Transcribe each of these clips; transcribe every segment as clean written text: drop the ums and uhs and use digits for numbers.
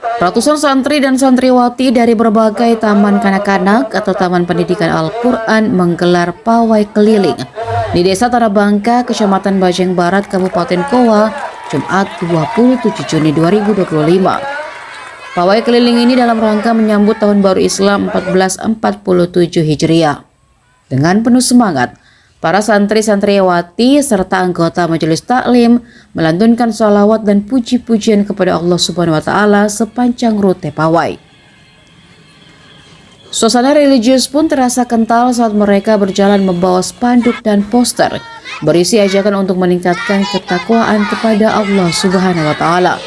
Ratusan santri dan santriwati dari berbagai taman kanak-kanak atau taman pendidikan Al-Quran menggelar pawai keliling di Desa Tanah Bangka, Kecamatan Bajeng Barat, Kabupaten Goa, Jumat 27 Juni 2025. Pawai keliling ini dalam rangka menyambut Tahun Baru Islam 1447 Hijriah. Dengan penuh semangat, para santri-santriwati serta anggota majelis taklim melantunkan sholawat dan puji-pujian kepada Allah Subhanahu wa Ta'ala sepanjang rute pawai. Suasana religius pun terasa kental saat mereka berjalan membawa spanduk dan poster berisi ajakan untuk meningkatkan ketakwaan kepada Allah Subhanahu wa Ta'ala.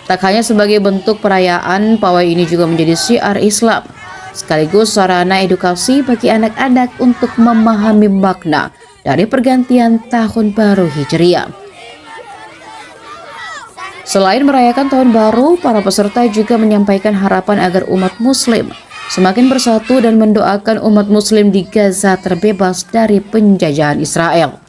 Tak hanya sebagai bentuk perayaan, pawai ini juga menjadi syiar Islam, sekaligus sarana edukasi bagi anak-anak untuk memahami makna dari pergantian Tahun Baru Hijriah. Selain merayakan Tahun Baru, para peserta juga menyampaikan harapan agar umat Muslim semakin bersatu dan mendoakan umat Muslim di Gaza terbebas dari penjajahan Israel.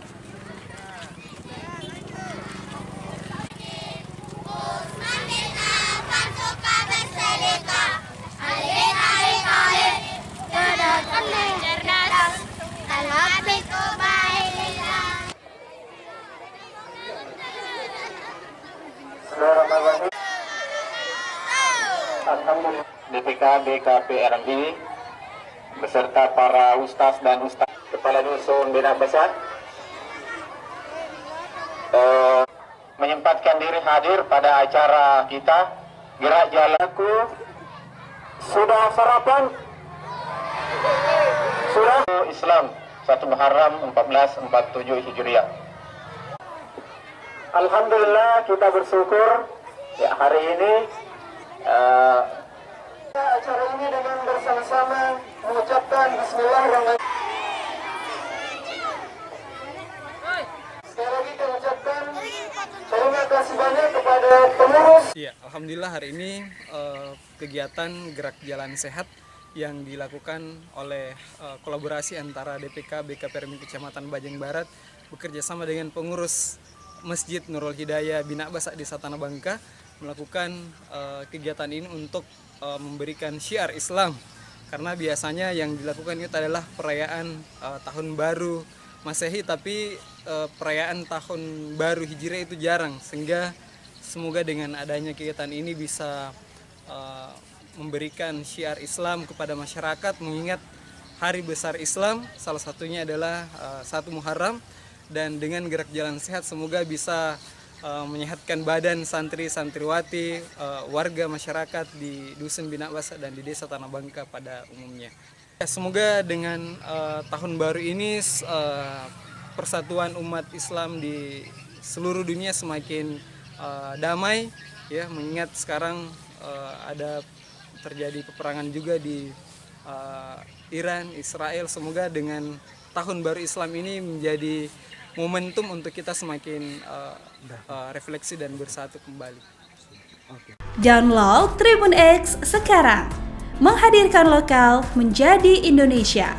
DPK BKP RMI beserta para ustaz dan ustaz kepala dusun Bina Besar menyempatkan diri hadir pada acara kita gerak jalanku. Sudah sarapan? Sudah. Islam 1 Muharram 1447 Hijriah. Alhamdulillah, kita bersyukur ya hari ini acara ini dengan bersama-sama mengucapkan Bismillahirrahmanirrahim. Sekali lagi kita ucapkan terima kasih banyak kepada pengurus. Ya, alhamdulillah hari ini kegiatan Gerak Jalan Sehat yang dilakukan oleh kolaborasi antara DPK BKP RMI Kecamatan Bajeng Barat bekerja sama dengan pengurus Masjid Nurul Hidayah Bina Basak Desa Tanah Bangka melakukan kegiatan ini untuk memberikan syiar Islam, karena biasanya yang dilakukan itu adalah perayaan Tahun Baru Masehi, tapi perayaan Tahun Baru Hijriah itu jarang, sehingga semoga dengan adanya kegiatan ini bisa memberikan syiar Islam kepada masyarakat, mengingat hari besar Islam salah satunya adalah 1 Muharram, dan dengan Gerak Jalan Sehat semoga bisa menyehatkan badan santri-santriwati, warga masyarakat di Dusun Bina Basak dan di Desa Tanah Bangka pada umumnya. Semoga dengan Tahun Baru ini persatuan umat Islam di seluruh dunia semakin damai, ya, mengingat sekarang ada terjadi peperangan juga di Iran, Israel. Semoga dengan Tahun Baru Islam ini menjadi momentum untuk kita semakin refleksi dan bersatu kembali. Download Tribun X sekarang, menghadirkan lokal menjadi Indonesia.